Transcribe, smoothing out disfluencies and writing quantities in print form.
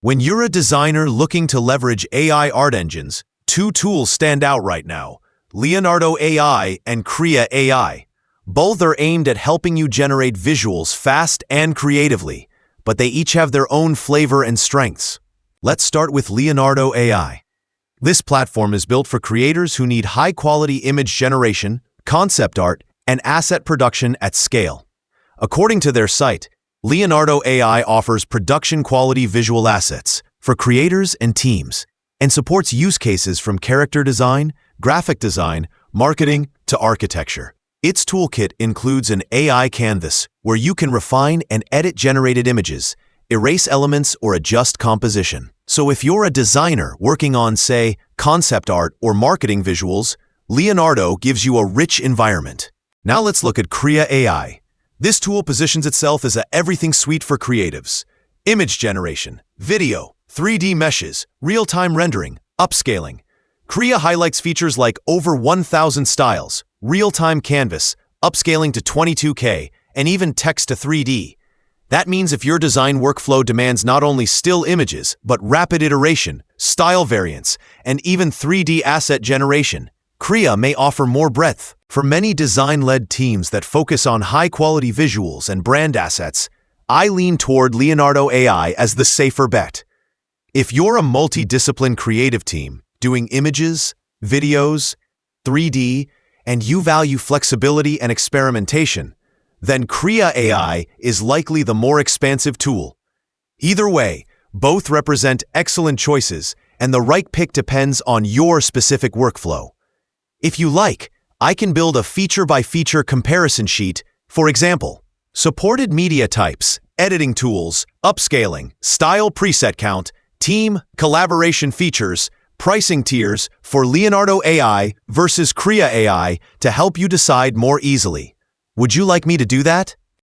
When you're a designer looking to leverage AI art engines, two tools stand out right now: Leonardo AI and Krea AI. Both are aimed at helping you generate visuals fast and creatively, but they each have their own flavor and strengths. Let's start with Leonardo AI. This platform is built for creators who need high-quality image generation, concept art, and asset production at scale. According to their site, Leonardo AI offers production-quality visual assets for creators and teams and supports use cases from character design, graphic design, marketing, to architecture. Its toolkit includes an AI canvas where you can refine and edit generated images, erase elements, or adjust composition. So if you're a designer working on, say, concept art or marketing visuals, Leonardo gives you a rich environment. Now let's look at Krea AI. This tool positions itself as an everything suite for creatives. Image generation, video, 3D meshes, real-time rendering, upscaling. Krea highlights features like over 1,000 styles, real-time canvas, upscaling to 22K, and even text to 3D. That means if your design workflow demands not only still images, but rapid iteration, style variants, and even 3D asset generation, Krea may offer more breadth. For many design-led teams that focus on high-quality visuals and brand assets, I lean toward Leonardo AI as the safer bet. If you're a multidiscipline creative team doing images, videos, 3D, and you value flexibility and experimentation, then Krea AI is likely the more expansive tool. Either way, both represent excellent choices, and the right pick depends on your specific workflow. If you like, I can build a feature-by-feature comparison sheet. For example, supported media types, editing tools, upscaling, style preset count, team, collaboration features, pricing tiers for Leonardo AI versus Krea AI to help you decide more easily. Would you like me to do that?